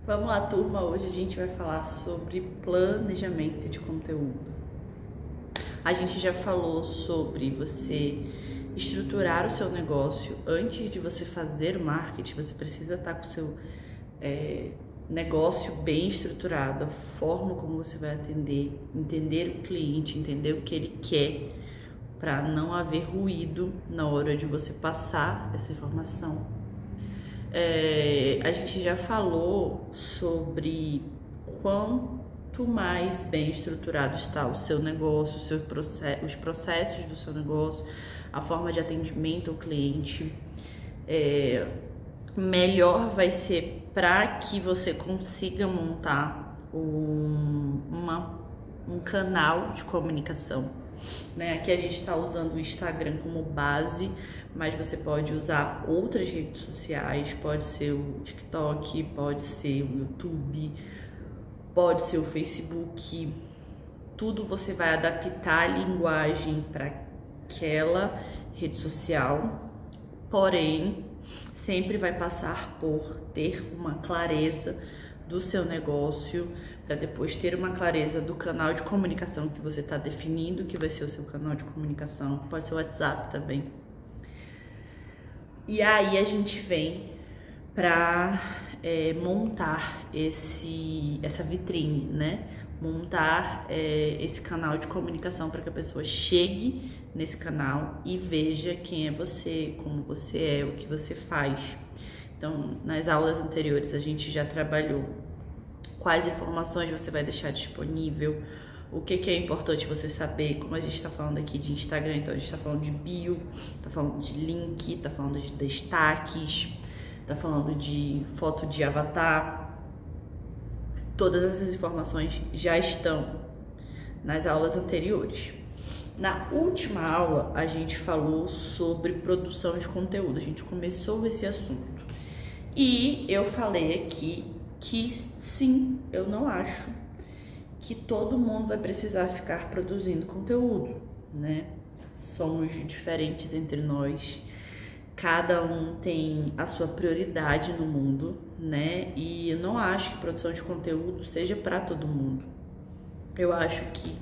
Vamos lá, turma. Hoje a gente vai falar sobre planejamento de conteúdo. A gente já falou sobre você estruturar o seu negócio. Antes de você fazer o marketing, você precisa estar com o seu negócio bem estruturado, a forma como você vai atender, entender o cliente, entender o que ele quer, para não haver ruído na hora de você passar essa informação. A gente já falou sobre quanto mais bem estruturado está o seu negócio, os processos do seu negócio, a forma de atendimento ao cliente, melhor vai ser para que você consiga montar um canal de comunicação, né? Aqui a gente está usando o Instagram como base, mas você pode usar outras redes sociais, pode ser o TikTok, pode ser o YouTube, pode ser o Facebook. Tudo você vai adaptar a linguagem para aquela rede social, porém sempre vai passar por ter uma clareza do seu negócio, para depois ter uma clareza do canal de comunicação que você está definindo que vai ser o seu canal de comunicação. Pode ser o WhatsApp também. E aí a gente vem para montar essa vitrine, né? Montar esse canal de comunicação para que a pessoa chegue nesse canal e veja quem é você, como você é, o que você faz. Então, nas aulas anteriores a gente já trabalhou quais informações você vai deixar disponível, o que é importante você saber. Como a gente está falando aqui de Instagram, então a gente está falando de bio, está falando de link, está falando de destaques, está falando de foto de avatar. Todas essas informações já estão nas aulas anteriores. Na última aula a gente falou sobre produção de conteúdo, a gente começou esse assunto. E eu falei aqui que sim, eu não acho que todo mundo vai precisar ficar produzindo conteúdo, né? Somos diferentes entre nós, cada um tem a sua prioridade no mundo, né? E eu não acho que produção de conteúdo seja para todo mundo. Eu acho que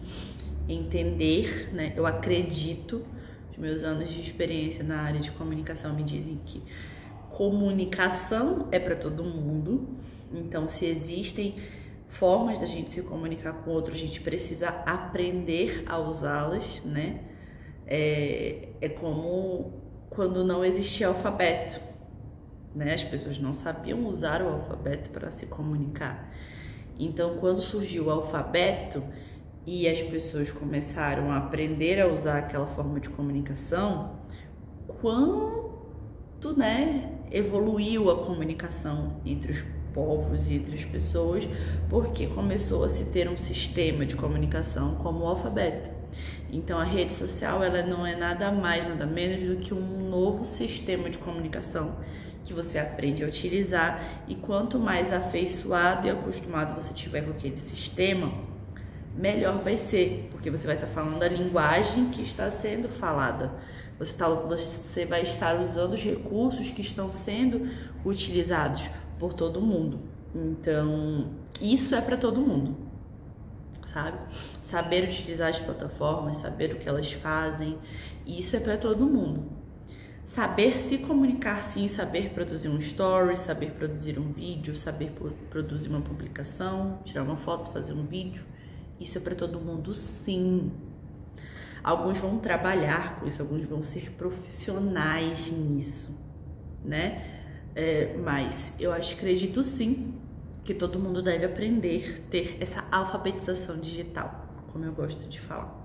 entender, né? Eu acredito, os meus anos de experiência na área de comunicação me dizem que comunicação é para todo mundo. Então, se existem formas da gente se comunicar com o outro, a gente precisa aprender a usá-las, né? É como quando não existia alfabeto, né? As pessoas não sabiam usar o alfabeto para se comunicar. Então, quando surgiu o alfabeto e as pessoas começaram a aprender a usar aquela forma de comunicação, quanto, né, evoluiu a comunicação entre os povos e entre as pessoas, porque começou a se ter um sistema de comunicação como o alfabeto. Então a rede social, ela não é nada mais, nada menos do que um novo sistema de comunicação que você aprende a utilizar, e quanto mais afeiçoado e acostumado você tiver com aquele sistema, melhor vai ser, porque você vai estar falando a linguagem que está sendo falada. Você vai estar usando os recursos que estão sendo utilizados por todo mundo. Então, isso é para todo mundo, sabe? Saber utilizar as plataformas, saber o que elas fazem, isso é para todo mundo. Saber se comunicar, sim, saber produzir um story, saber produzir um vídeo, saber produzir uma publicação, tirar uma foto, fazer um vídeo, isso é para todo mundo, sim. Alguns vão trabalhar com isso, alguns vão ser profissionais nisso, né? Mas eu acredito sim que todo mundo deve aprender, ter essa alfabetização digital, como eu gosto de falar.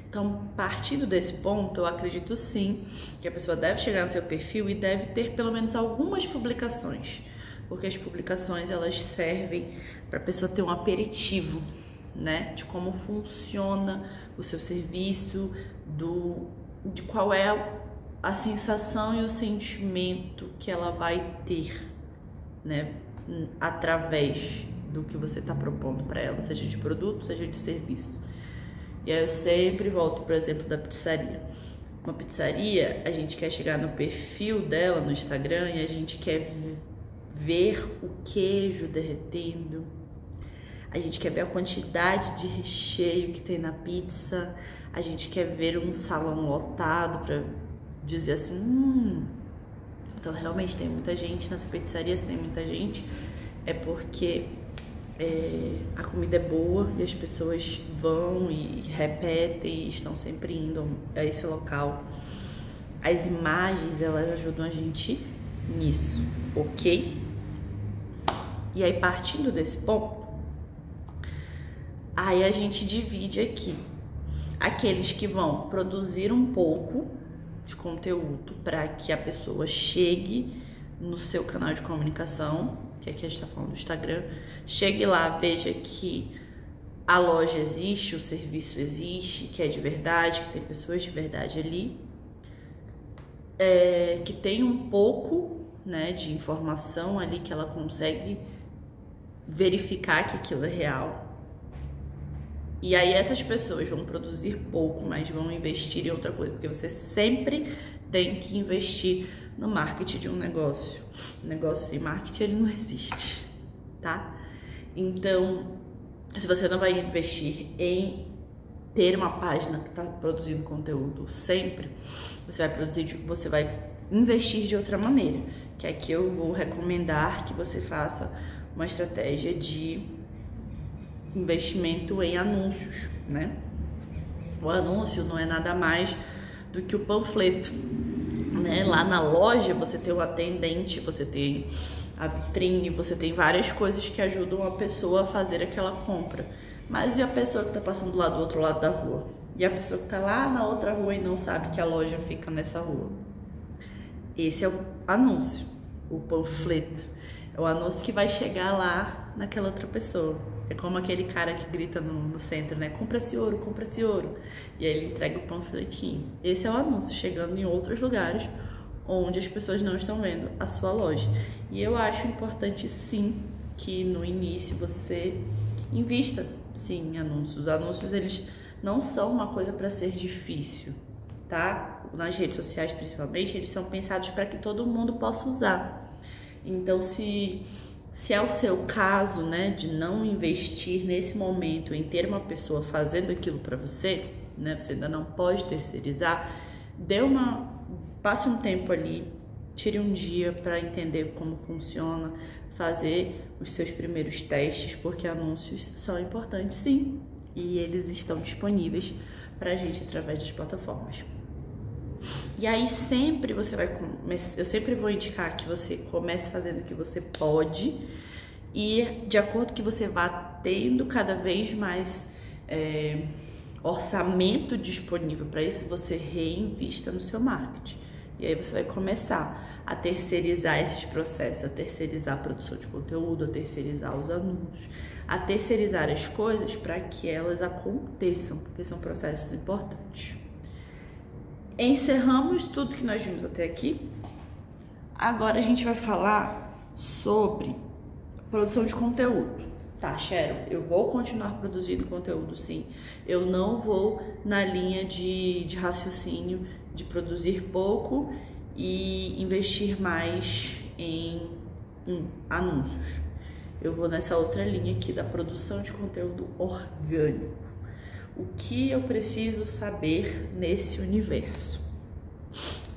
Então, partindo desse ponto, eu acredito sim que a pessoa deve chegar no seu perfil e deve ter pelo menos algumas publicações, porque as publicações, elas servem para a pessoa ter um aperitivo, né, de como funciona o seu serviço, de qual é a sensação e o sentimento que ela vai ter, né, através do que você está propondo para ela, seja de produto, seja de serviço. E aí eu sempre volto, por exemplo, da pizzaria. Uma pizzaria, a gente quer chegar no perfil dela no Instagram e a gente quer ver o queijo derretendo, a gente quer ver a quantidade de recheio que tem na pizza, a gente quer ver um salão lotado para dizer assim, então realmente tem muita gente nessa pizzaria. Se tem muita gente, é porque a comida é boa e as pessoas vão e repetem e estão sempre indo a esse local. As imagens, elas ajudam a gente nisso, ok? E aí, partindo desse ponto, aí a gente divide aqui aqueles que vão produzir um pouco de conteúdo para que a pessoa chegue no seu canal de comunicação, que aqui a gente está falando do Instagram, chegue lá, veja que a loja existe, o serviço existe, que é de verdade, que tem pessoas de verdade ali, que tem um pouco, né, de informação ali que ela consegue verificar que aquilo é real. E aí essas pessoas vão produzir pouco, mas vão investir em outra coisa, porque você sempre tem que investir no marketing de um negócio. Negócio sem marketing, ele não existe, tá? Então, se você não vai investir em ter uma página que está produzindo conteúdo sempre, você vai investir de outra maneira, que aqui eu vou recomendar que você faça uma estratégia de investimento em anúncios, né? O anúncio não é nada mais do que o panfleto, né? Lá na loja você tem o atendente, você tem a vitrine, você tem várias coisas que ajudam a pessoa a fazer aquela compra. Mas e a pessoa que tá passando lá do outro lado da rua? E a pessoa que tá lá na outra rua e não sabe que a loja fica nessa rua? Esse é o anúncio, o panfleto. É o anúncio que vai chegar lá naquela outra pessoa. É como aquele cara que grita no centro, né? Compra esse ouro, compra esse ouro. E aí ele entrega o panfletinho. Esse é o anúncio chegando em outros lugares onde as pessoas não estão vendo a sua loja. E eu acho importante, sim, que no início você invista, sim, em anúncios. Os anúncios, eles não são uma coisa para ser difícil, tá? Nas redes sociais, principalmente, eles são pensados para que todo mundo possa usar. Então, se é o seu caso, né, de não investir nesse momento em ter uma pessoa fazendo aquilo para você, né, você ainda não pode terceirizar, passe um tempo ali, tire um dia para entender como funciona, fazer os seus primeiros testes, porque anúncios são importantes, sim, e eles estão disponíveis para a gente através das plataformas. E aí eu sempre vou indicar que você comece fazendo o que você pode e de acordo que você vá tendo cada vez mais orçamento disponível para isso, você reinvista no seu marketing. E aí você vai começar a terceirizar esses processos, a terceirizar a produção de conteúdo, a terceirizar os anúncios, a terceirizar as coisas para que elas aconteçam, porque são processos importantes. Encerramos tudo que nós vimos até aqui. Agora a gente vai falar sobre produção de conteúdo. Tá, Sharon, eu vou continuar produzindo conteúdo, sim. Eu não vou na linha de raciocínio de produzir pouco e investir mais em anúncios. Eu vou nessa outra linha aqui da produção de conteúdo orgânico. O que eu preciso saber nesse universo?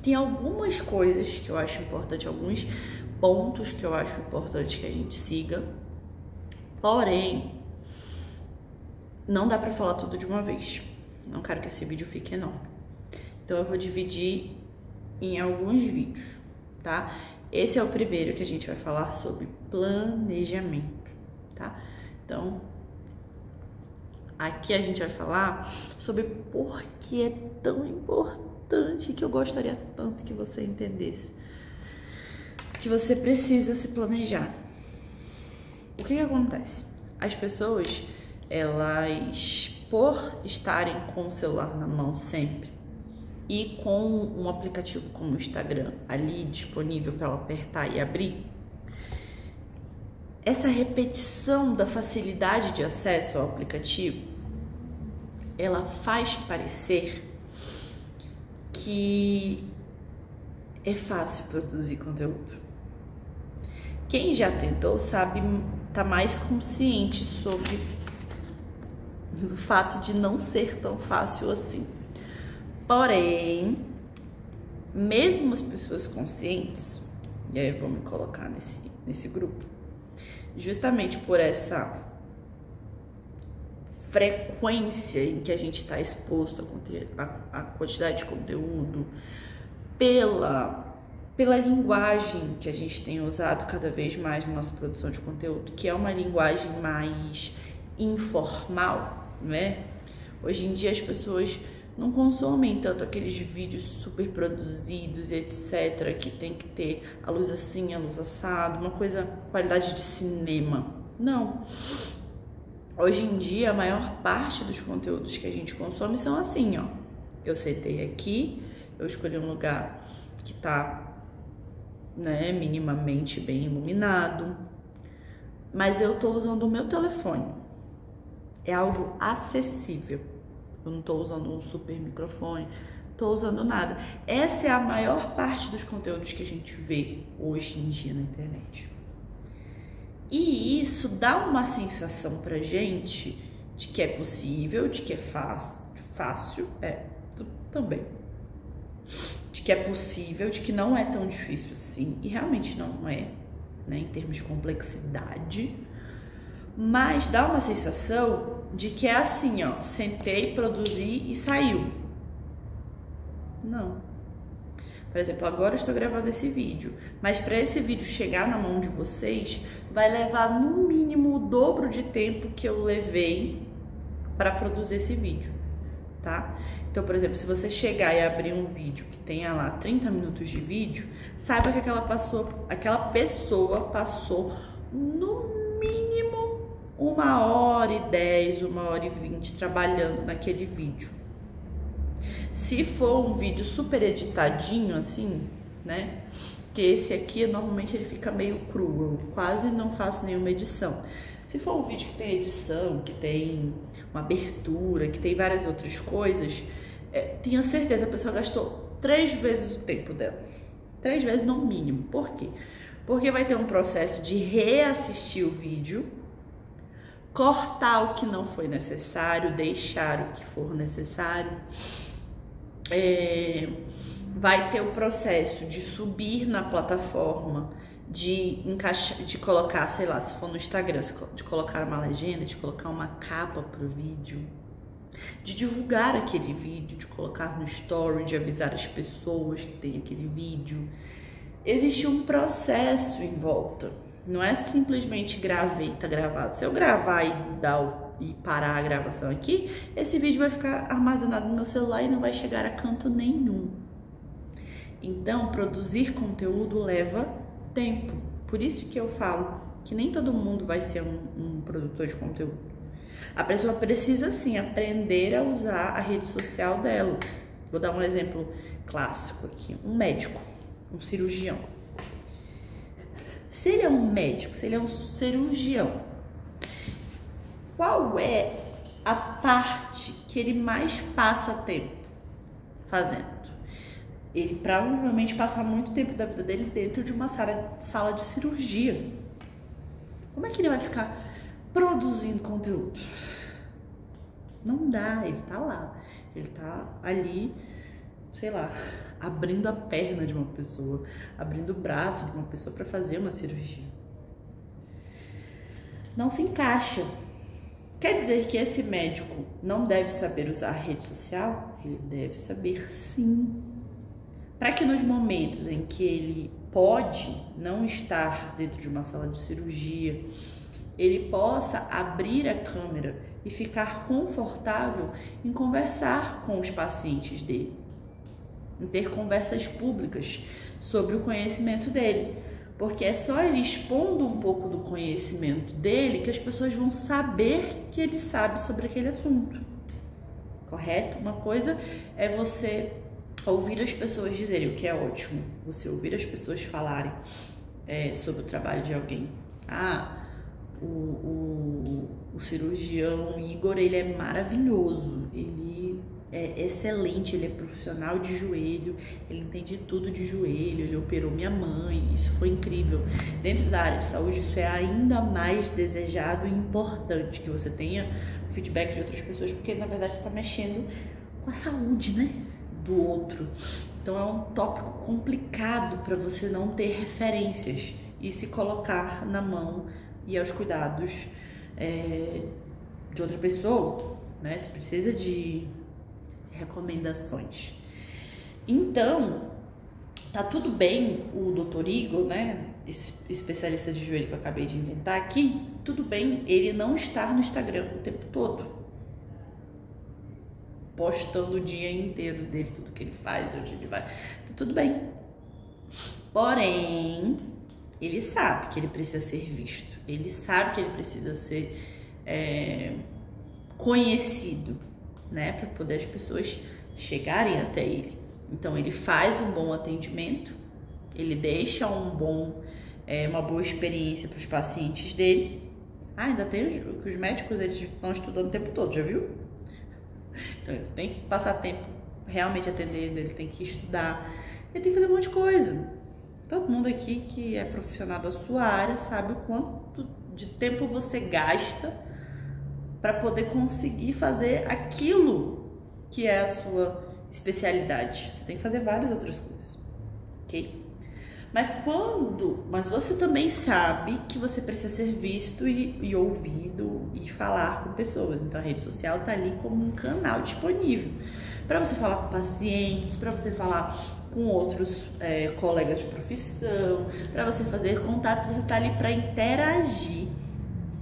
Tem algumas coisas que eu acho importante, alguns pontos que eu acho importante que a gente siga. Porém, não dá pra falar tudo de uma vez. Não quero que esse vídeo fique enorme. Então eu vou dividir em alguns vídeos, tá? Esse é o primeiro que a gente vai falar sobre planejamento, tá? Então, aqui a gente vai falar sobre por que é tão importante, que eu gostaria tanto que você entendesse, que você precisa se planejar. O que acontece? As pessoas, elas, por estarem com o celular na mão sempre e com um aplicativo como o Instagram ali disponível para ela apertar e abrir, essa repetição da facilidade de acesso ao aplicativo, ela faz parecer que é fácil produzir conteúdo. Quem já tentou sabe, tá mais consciente sobre o fato de não ser tão fácil assim. Porém, mesmo as pessoas conscientes, e aí eu vou me colocar nesse grupo, justamente por essa frequência em que a gente está exposto a quantidade de conteúdo, pela linguagem que a gente tem usado cada vez mais na nossa produção de conteúdo, que é uma linguagem mais informal, né? Hoje em dia as pessoas não consomem tanto aqueles vídeos super produzidos, etc., que tem que ter a luz assim, a luz assado, uma coisa, qualidade de cinema. Não. Hoje em dia, a maior parte dos conteúdos que a gente consome são assim, ó. Eu sentei aqui, eu escolhi um lugar que tá, né, minimamente bem iluminado, mas eu tô usando o meu telefone. É algo acessível. Eu não tô usando um super microfone, tô usando nada. Essa é a maior parte dos conteúdos que a gente vê hoje em dia na internet. E isso dá uma sensação pra gente de que é possível, de que é fácil, também. De que é possível, de que não é tão difícil assim, e realmente não é, né, em termos de complexidade, mas dá uma sensação de que é assim, ó, sentei, produzi e saiu. Não. Por exemplo, agora eu estou gravando esse vídeo, mas para esse vídeo chegar na mão de vocês, vai levar no mínimo o dobro de tempo que eu levei para produzir esse vídeo, tá? Então, por exemplo, se você chegar e abrir um vídeo que tenha lá 30 minutos de vídeo, saiba que aquela pessoa passou no mínimo 1h10, 1h20 trabalhando naquele vídeo. Se for um vídeo super editadinho assim, né? Que esse aqui, normalmente ele fica meio cru, eu quase não faço nenhuma edição. Se for um vídeo que tem edição, que tem uma abertura, que tem várias outras coisas, tenho certeza a pessoa gastou 3 vezes o tempo dela. 3 vezes no mínimo. Por quê? Porque vai ter um processo de reassistir o vídeo, cortar o que não foi necessário, deixar o que for necessário. Vai ter o processo de subir na plataforma, de encaixar, de colocar, sei lá, se for no Instagram, de colocar uma legenda, de colocar uma capa pro vídeo, de divulgar aquele vídeo, de colocar no story, de avisar as pessoas que tem aquele vídeo. Existe um processo em volta. Não é simplesmente gravei, tá gravado. Se eu gravar e parar a gravação aqui, esse vídeo vai ficar armazenado no meu celular e não vai chegar a canto nenhum. Então, produzir conteúdo leva tempo. Por isso que eu falo que nem todo mundo vai ser um produtor de conteúdo. A pessoa precisa, sim, aprender a usar a rede social dela. Vou dar um exemplo clássico aqui. Um médico, um cirurgião. Se ele é um médico, se ele é um cirurgião, qual é a parte que ele mais passa tempo fazendo? Ele provavelmente passa muito tempo da vida dele dentro de uma sala de cirurgia. Como é que ele vai ficar produzindo conteúdo? Não dá, ele tá lá. Ele tá ali, sei lá, abrindo a perna de uma pessoa, abrindo o braço de uma pessoa para fazer uma cirurgia. Não se encaixa. Quer dizer que esse médico não deve saber usar a rede social? Ele deve saber, sim. Para que nos momentos em que ele pode não estar dentro de uma sala de cirurgia, ele possa abrir a câmera e ficar confortável em conversar com os pacientes dele, em ter conversas públicas sobre o conhecimento dele, porque é só ele expondo um pouco do conhecimento dele que as pessoas vão saber que ele sabe sobre aquele assunto, correto? Uma coisa é você ouvir as pessoas dizerem, o que é ótimo, você ouvir as pessoas falarem sobre o trabalho de alguém. O cirurgião Igor, ele é maravilhoso, ele é excelente, ele é profissional de joelho, ele entende tudo de joelho, ele operou minha mãe, isso foi incrível. Dentro da área de saúde, isso é ainda mais desejado e importante, que você tenha feedback de outras pessoas, porque na verdade você está mexendo com a saúde, né, do outro. Então é um tópico complicado para você não ter referências e se colocar na mão e aos cuidados de outra pessoa, né? Você precisa de recomendações. Então, tá tudo bem o Dr. Igor, né? Esse especialista de joelho que eu acabei de inventar aqui, tudo bem ele não estar no Instagram o tempo todo, postando o dia inteiro dele, tudo que ele faz, onde ele vai, tá tudo bem. Porém, ele sabe que ele precisa ser visto, ele sabe que ele precisa ser conhecido, né, para poder as pessoas chegarem até ele. Então ele faz um bom atendimento, ele deixa uma boa experiência para os pacientes dele. Ainda tem os médicos, eles estão estudando o tempo todo, já viu? Então ele tem que passar tempo realmente atendendo, ele tem que estudar, ele tem que fazer um monte de coisa. Todo mundo aqui que é profissional da sua área sabe o quanto de tempo você gasta para poder conseguir fazer aquilo que é a sua especialidade. Você tem que fazer várias outras coisas, ok? Mas você também sabe que você precisa ser visto e ouvido e falar com pessoas. Então a rede social tá ali como um canal disponível para você falar com pacientes, para você falar com outros colegas de profissão, para você fazer contatos. Você tá ali para interagir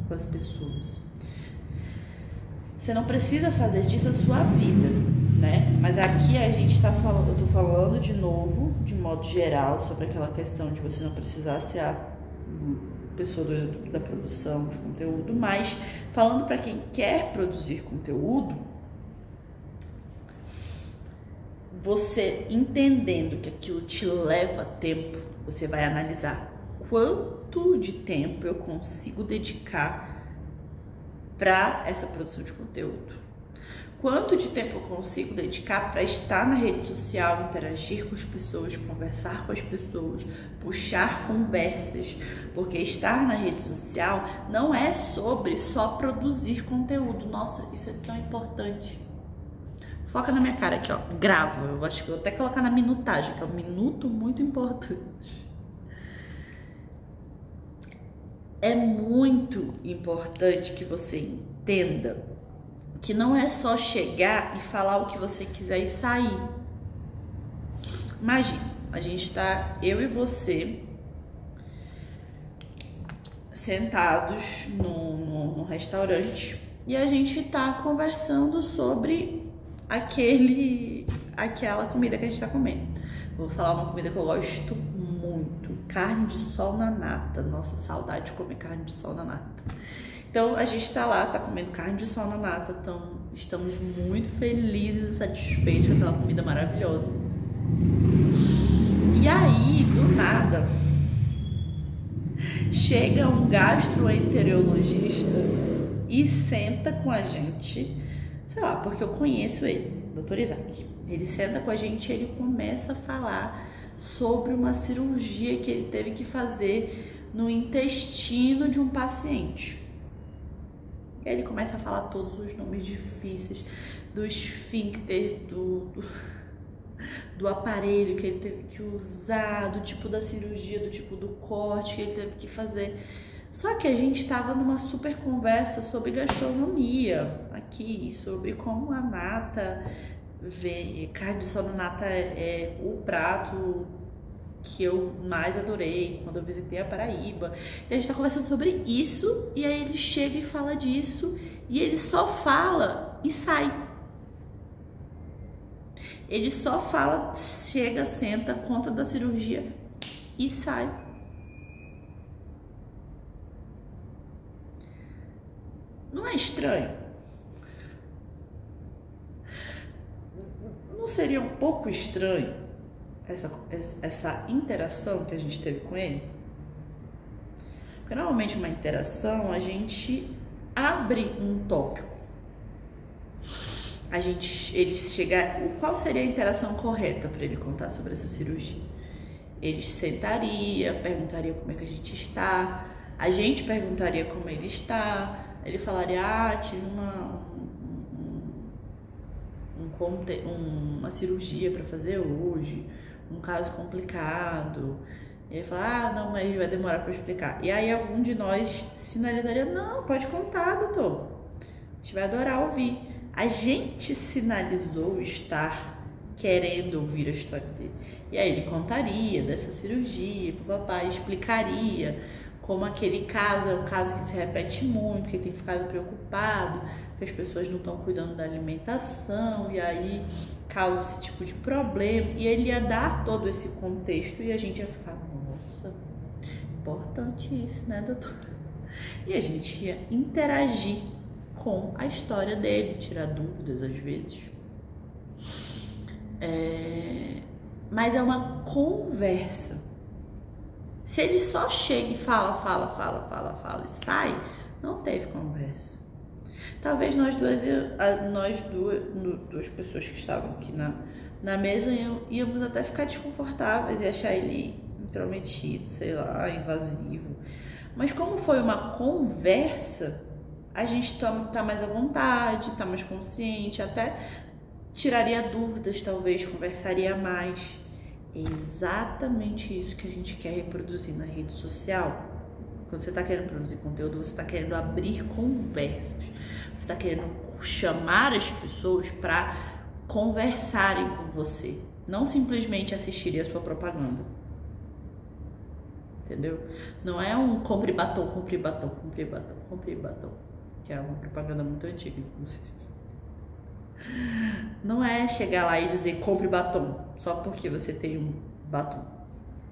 com as pessoas. Você não precisa fazer disso a sua vida, né? Mas aqui a gente tá falando, eu tô falando de novo, de modo geral, sobre aquela questão de você não precisar ser a pessoa da produção de conteúdo, mas falando para quem quer produzir conteúdo, você entendendo que aquilo te leva tempo, você vai analisar quanto de tempo eu consigo dedicar para essa produção de conteúdo. Quanto de tempo eu consigo dedicar para estar na rede social, interagir com as pessoas, conversar com as pessoas, puxar conversas, porque estar na rede social não é sobre só produzir conteúdo. Nossa, isso é tão importante. Foca na minha cara aqui, ó, grava. Eu acho que vou até colocar na minutagem, que é um minuto muito importante. É muito importante que você entenda que não é só chegar e falar o que você quiser e sair. Imagina, a gente tá, eu e você, sentados num restaurante e a gente tá conversando sobre aquela comida que a gente tá comendo. Vou falar uma comida que eu gosto muito, carne de sol na nata. Nossa, saudade de comer carne de sol na nata. Então a gente tá lá, tá comendo carne de sol na nata, então estamos muito felizes e satisfeitos com aquela comida maravilhosa. E aí, do nada, chega um gastroenterologista e senta com a gente, sei lá, porque eu conheço ele, Dr. Isaac. Ele senta com a gente e ele começa a falar sobre uma cirurgia que ele teve que fazer no intestino de um paciente. E aí ele começa a falar todos os nomes difíceis do esfíncter, do aparelho que ele teve que usar, do tipo da cirurgia, do tipo do corte que ele teve que fazer. Só que a gente estava numa super conversa sobre gastronomia aqui, sobre como a nata, carne de sol na nata é o prato que eu mais adorei quando eu visitei a Paraíba. E a gente tá conversando sobre isso, e aí ele chega e fala disso, e ele só fala e sai. Ele só fala, chega, senta, conta da cirurgia e sai. Não é estranho? Não seria um pouco estranho essa interação que a gente teve com ele? Porque normalmente uma interação a gente abre um tópico, qual seria a interação correta para ele contar sobre essa cirurgia? Ele sentaria, perguntaria como é que a gente está, a gente perguntaria como ele está, ele falaria, tive uma cirurgia para fazer hoje, um caso complicado. E ele fala, não, mas vai demorar para explicar. E aí algum de nós sinalizaria, não, pode contar, doutor. A gente vai adorar ouvir. A gente sinalizou estar querendo ouvir a história dele. E aí ele contaria dessa cirurgia pro papai, explicaria como aquele caso é um caso que se repete muito, que ele tem ficado preocupado, que as pessoas não estão cuidando da alimentação, e aí causa esse tipo de problema. E ele ia dar todo esse contexto e a gente ia ficar, nossa, importante isso, né, doutor? E a gente ia interagir com a história dele, tirar dúvidas às vezes. Mas é uma conversa. Se ele só chega e fala e sai, não teve conversa. Talvez nós duas pessoas que estavam aqui na mesa íamos até ficar desconfortáveis e achar ele intrometido, sei lá, invasivo. Mas como foi uma conversa, a gente tá mais à vontade, tá mais consciente, até tiraria dúvidas, talvez, conversaria mais. É exatamente isso que a gente quer reproduzir na rede social. Quando você está querendo produzir conteúdo, você está querendo abrir conversas. Você está querendo chamar as pessoas para conversarem com você. Não simplesmente assistirem a sua propaganda. Entendeu? Não é um compre batom, compre batom, compre batom, compre batom. Que é uma propaganda muito antiga, inclusive. Não é chegar lá e dizer compre batom só porque você tem um batom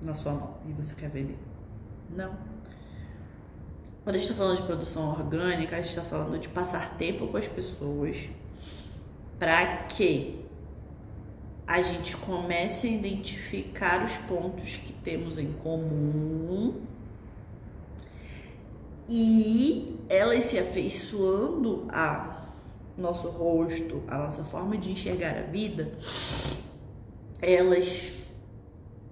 na sua mão e você quer vender. Não. Quando a gente está falando de produção orgânica, a gente está falando de passar tempo com as pessoas para que a gente comece a identificar os pontos que temos em comum e elas se afeiçoando a nosso rosto, a nossa forma de enxergar a vida, elas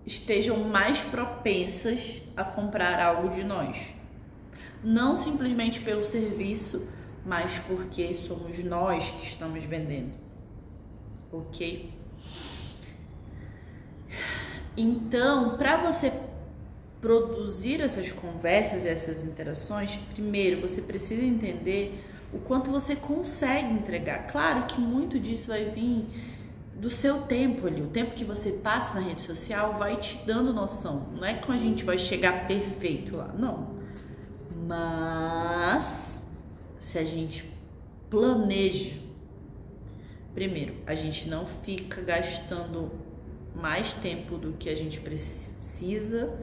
estejam mais propensas a comprar algo de nós. Não simplesmente pelo serviço, mas porque somos nós que estamos vendendo. Ok? Então, para você produzir essas conversas e essas interações, primeiro você precisa entender o quanto você consegue entregar. Claro que muito disso vai vir do seu tempo ali. O tempo que você passa na rede social vai te dando noção. Não é que a gente vai chegar perfeito lá, não. Mas se a gente planeja, primeiro, a gente não fica gastando mais tempo do que a gente precisa,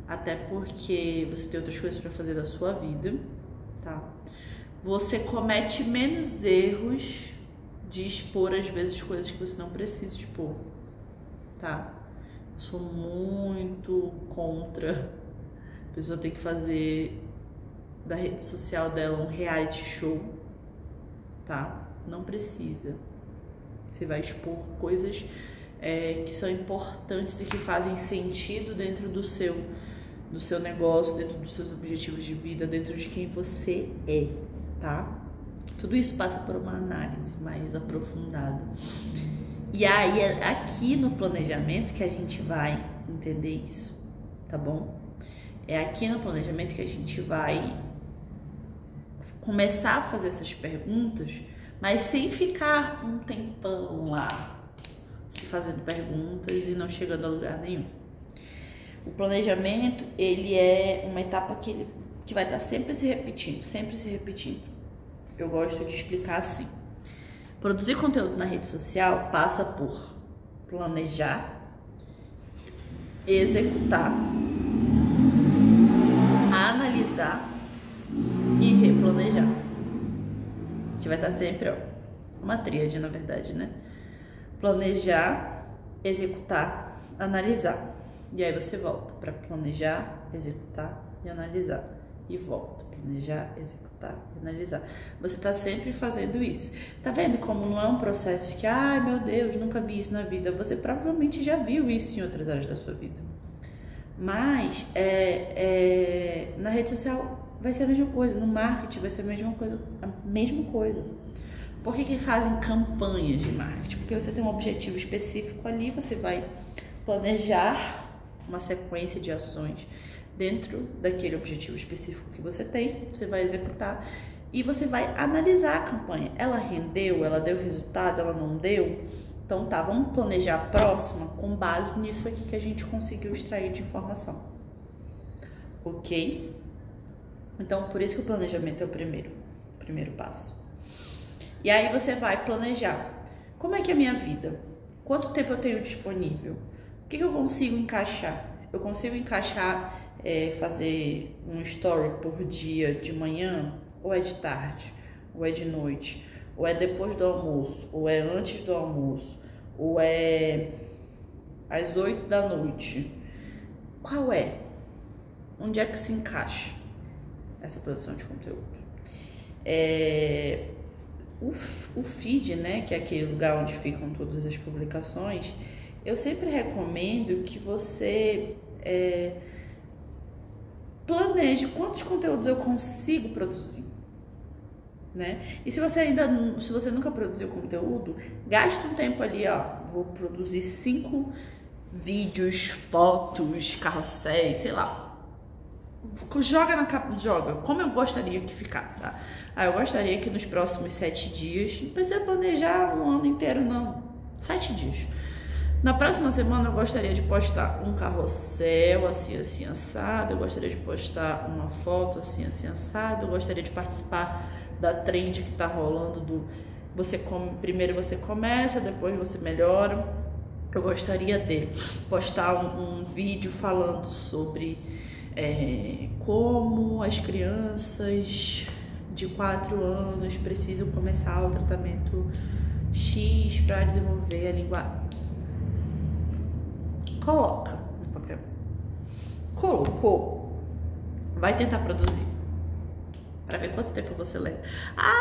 até porque você tem outras coisas para fazer da sua vida, tá? Você comete menos erros de expor, às vezes, coisas que você não precisa expor, tá? Eu sou muito contra a pessoa ter que fazer da rede social dela um reality show, tá? Não precisa. Você vai expor coisas que são importantes e que fazem sentido dentro do seu negócio, dentro dos seus objetivos de vida, dentro de quem você é, tá? Tudo isso passa por uma análise mais aprofundada. E aí é aqui no planejamento que a gente vai entender isso, tá bom? É aqui no planejamento que a gente vai começar a fazer essas perguntas, mas sem ficar um tempão lá se fazendo perguntas e não chegando a lugar nenhum. O planejamento, ele é uma etapa que vai estar sempre se repetindo, sempre se repetindo. Eu gosto de explicar assim. Produzir conteúdo na rede social passa por planejar, executar, analisar e replanejar. A gente vai estar sempre, uma tríade, na verdade, né? Planejar, executar, analisar. E aí você volta para planejar, executar e analisar. E volta Planejar, executar, analisar. Você está sempre fazendo isso. Tá vendo como não é um processo que, ai meu Deus, nunca vi isso na vida. Você provavelmente já viu isso em outras áreas da sua vida. Mas na rede social vai ser a mesma coisa, no marketing vai ser a mesma coisa. Por que fazem campanhas de marketing? Porque você tem um objetivo específico ali, você vai planejar uma sequência de ações dentro daquele objetivo específico que você tem, você vai executar e você vai analisar a campanha. Ela rendeu, ela deu resultado, ela não deu? Então tá, vamos planejar a próxima com base nisso aqui que a gente conseguiu extrair de informação. Ok? Então, por isso que o planejamento é o primeiro passo. E aí você vai planejar. Como é que é a minha vida? Quanto tempo eu tenho disponível? O que eu consigo encaixar? Eu consigo encaixar, fazer um story por dia de manhã? Ou é de tarde? Ou é de noite? Ou é depois do almoço? Ou é antes do almoço? Ou é às 8 da noite? Qual é? Onde é que se encaixa essa produção de conteúdo? O feed, né, que é aquele lugar onde ficam todas as publicações, eu sempre recomendo que você planeje quantos conteúdos eu consigo produzir, né? E se você nunca produziu conteúdo, gaste um tempo ali, ó, vou produzir 5 vídeos, fotos, carrosséis, sei lá. Joga na capa, joga como eu gostaria que ficasse. Eu gostaria que nos próximos 7 dias, não precisa planejar um ano inteiro não, 7 dias. Na próxima semana eu gostaria de postar um carrossel assim, assim, assado. Eu gostaria de postar uma foto assim, assim, assado. Eu gostaria de participar da trend que tá rolando primeiro você começa, depois você melhora. Eu gostaria de postar um vídeo falando sobre como as crianças de 4 anos precisam começar o tratamento X para desenvolver a linguagem. Coloca no papel. Colocou. Vai tentar produzir. Para ver quanto tempo você leva.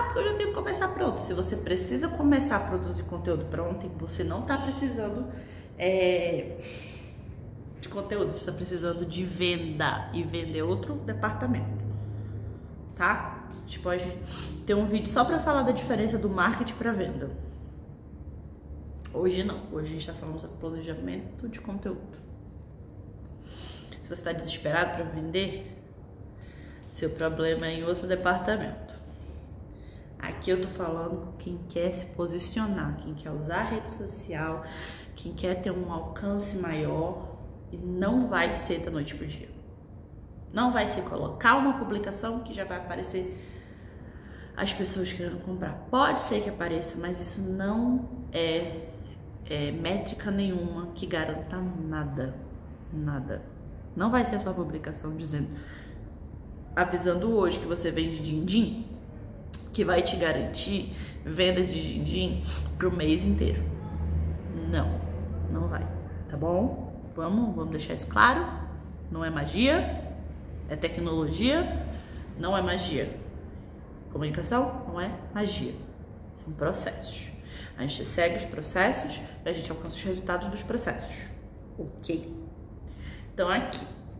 Porque eu já tenho que começar pronto. Se você precisa começar a produzir conteúdo para ontem, você não está precisando de conteúdo. Você está precisando de venda. E vender outro departamento. Tá? A gente pode ter um vídeo só para falar da diferença do marketing para venda. Hoje não, hoje a gente está falando sobre planejamento de conteúdo. Se você está desesperado para vender, seu problema é em outro departamento. Aqui eu tô falando com quem quer se posicionar, quem quer usar a rede social, quem quer ter um alcance maior e não vai ser da noite pro dia. Não vai ser colocar uma publicação que já vai aparecer as pessoas querendo comprar. Pode ser que apareça, mas isso não é métrica nenhuma que garanta nada. Não vai ser a sua publicação avisando hoje que você vende din-din, que vai te garantir vendas de din-din pro mês inteiro. Não vai, tá bom? Vamos deixar isso claro. Não é magia, é tecnologia, não é magia. Comunicação não é magia, são processos. A gente segue os processos e a gente alcança os resultados dos processos. Ok? Então aqui,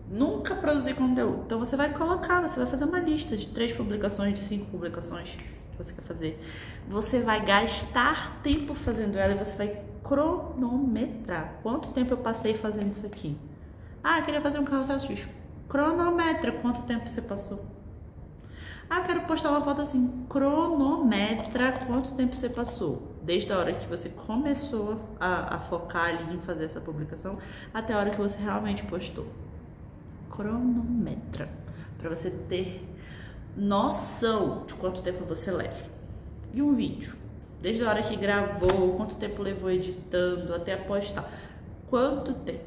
nunca produzir conteúdo. Então você vai fazer uma lista de 3 publicações, de 5 publicações que você quer fazer. Você vai gastar tempo fazendo ela e você vai cronometrar. Quanto tempo eu passei fazendo isso aqui? Queria fazer um carrossel X. Cronometra quanto tempo você passou. Quero postar uma foto assim. Cronometra quanto tempo você passou. Desde a hora que você começou a focar ali em fazer essa publicação até a hora que você realmente postou. Cronometra. Para você ter noção de quanto tempo você leva. E um vídeo. Desde a hora que gravou, quanto tempo levou editando até postar. Quanto tempo?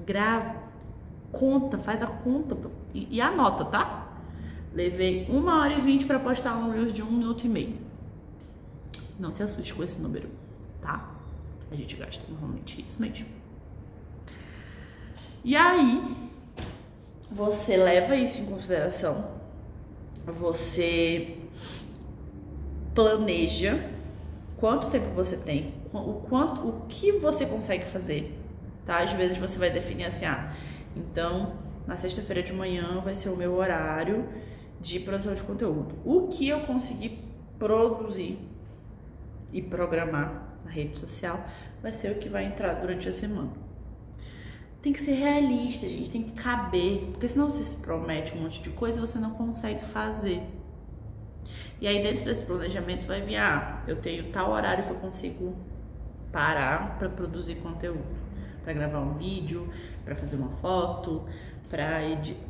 Grava. Conta, faz a conta e anota, tá? Levei 1h20 para postar um Reels de 1 minuto e meio. Não se assuste com esse número, tá? A gente gasta normalmente isso mesmo. E aí, você leva isso em consideração você planeja quanto tempo você tem, o que você consegue fazer, tá? Às vezes você vai definir assim, então na sexta-feira de manhã vai ser o meu horário de produção de conteúdo. O que eu conseguir produzir e programar na rede social vai ser o que vai entrar durante a semana. Tem que ser realista, gente, tem que caber, porque senão você se promete um monte de coisa e você não consegue fazer. E aí dentro desse planejamento vai vir, eu tenho tal horário que eu consigo parar para produzir conteúdo, para gravar um vídeo, para fazer uma foto, para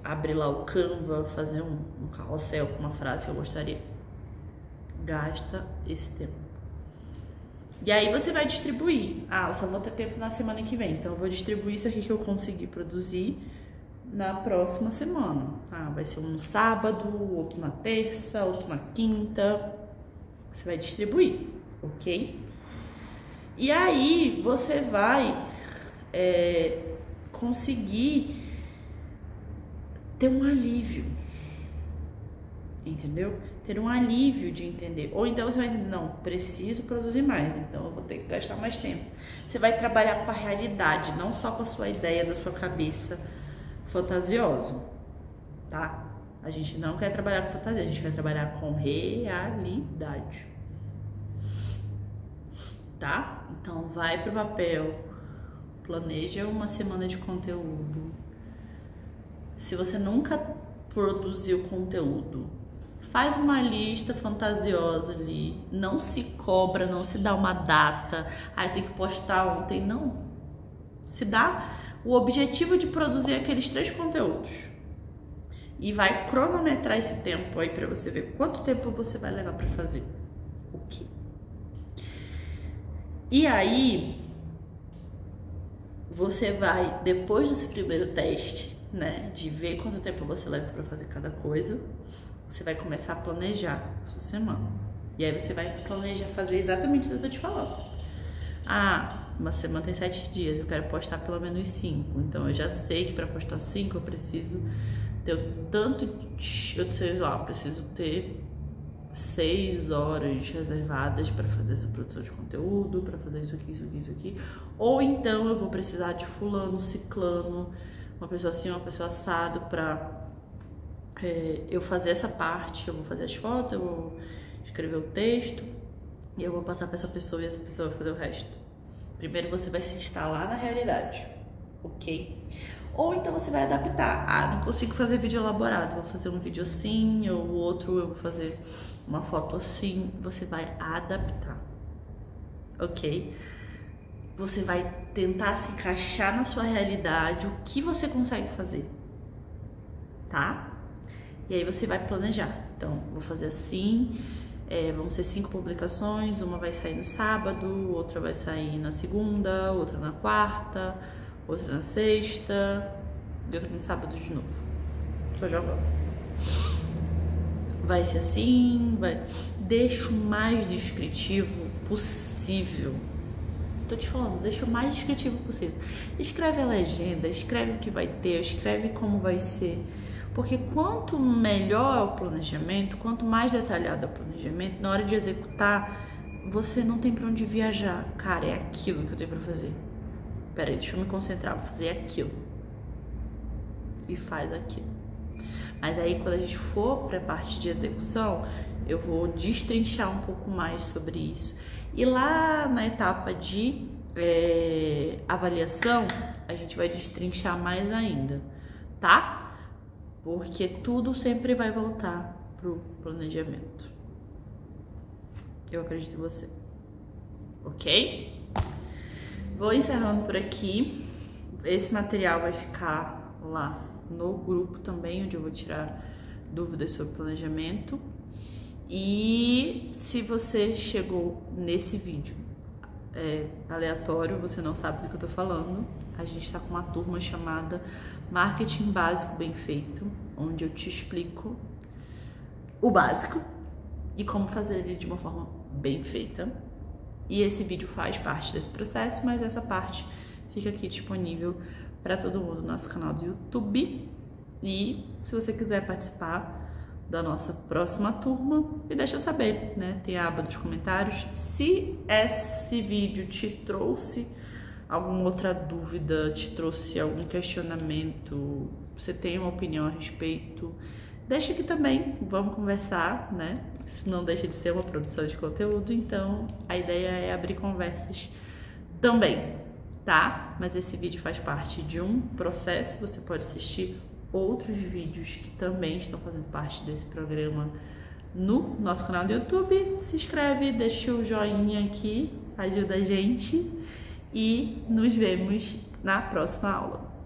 abrir lá o Canva, fazer um carrossel com uma frase que eu gostaria. Gasta esse tempo. E aí você vai distribuir. Eu só vou ter tempo na semana que vem, então eu vou distribuir isso aqui que eu consegui produzir na próxima semana. Vai ser um no sábado, outro na terça, outro na quinta. Você vai distribuir, ok? E aí você vai conseguir ter um alívio, entendeu? Ter um alívio de entender. Ou então você vai entender, não, preciso produzir mais, então eu vou ter que gastar mais tempo. Você vai trabalhar com a realidade, não só com a sua ideia da sua cabeça fantasiosa, tá? A gente não quer trabalhar com fantasia, a gente quer trabalhar com realidade, tá? Então vai pro papel, planeja uma semana de conteúdo. Se você nunca produziu conteúdo, faz uma lista fantasiosa ali, não se cobra, não se dá uma data, tem que postar ontem, não. Se dá o objetivo de produzir aqueles 3 conteúdos e vai cronometrar esse tempo aí para você ver quanto tempo você vai levar para fazer o quê. E aí você vai, depois desse primeiro teste, né, de ver quanto tempo você leva para fazer cada coisa, você vai começar a planejar a sua semana. E aí você vai planejar fazer exatamente o que eu tô te falando. Uma semana tem 7 dias, eu quero postar pelo menos 5. Então eu já sei que para postar 5 eu preciso ter preciso ter 6 horas reservadas para fazer essa produção de conteúdo, para fazer isso aqui. Ou então eu vou precisar de fulano, ciclano, uma pessoa assim, uma pessoa assado para eu fazer essa parte. Eu vou fazer as fotos, eu vou escrever o texto e eu vou passar para essa pessoa e essa pessoa vai fazer o resto. Primeiro você vai se instalar na realidade, ok? Ou então você vai adaptar. Não consigo fazer vídeo elaborado, vou fazer um vídeo assim, ou o outro eu vou fazer uma foto assim. Você vai adaptar, ok? Você vai tentar se encaixar na sua realidade, o que você consegue fazer, tá? E aí você vai planejar. Então, vou fazer assim, vão ser 5 publicações, uma vai sair no sábado, outra vai sair na segunda, outra na quarta, outra na sexta e outra no sábado de novo. Tô jogando. Vai ser assim, deixa o mais descritivo possível. Tô te falando, deixa o mais descritivo possível. Escreve a legenda, escreve o que vai ter, escreve como vai ser. Porque quanto melhor é o planejamento, quanto mais detalhado é o planejamento, na hora de executar, você não tem pra onde viajar. Cara, é aquilo que eu tenho pra fazer. Peraí, deixa eu me concentrar, vou fazer aquilo. E faz aquilo. Mas aí, quando a gente for pra parte de execução, eu vou destrinchar um pouco mais sobre isso. E lá na etapa de avaliação, a gente vai destrinchar mais ainda, tá? Porque tudo sempre vai voltar pro planejamento. Eu acredito em você. Ok? Vou encerrando por aqui. Esse material vai ficar lá no grupo também, onde eu vou tirar dúvidas sobre planejamento. E se você chegou nesse vídeo aleatório, você não sabe do que eu tô falando, a gente tá com uma turma chamada Marketing Básico Bem Feito, onde eu te explico o básico e como fazer ele de uma forma bem feita. E esse vídeo faz parte desse processo, mas essa parte fica aqui disponível para todo mundo no nosso canal do YouTube. E se você quiser participar, da nossa próxima turma e deixa saber, né? Tem a aba dos comentários. Se esse vídeo te trouxe alguma outra dúvida, te trouxe algum questionamento, você tem uma opinião a respeito, deixa aqui também, vamos conversar, né? Isso não deixa de ser uma produção de conteúdo, então a ideia é abrir conversas também, tá? Mas esse vídeo faz parte de um processo, você pode assistir outros vídeos que também estão fazendo parte desse programa no nosso canal do YouTube. Se inscreve, deixa o joinha aqui, ajuda a gente e nos vemos na próxima aula.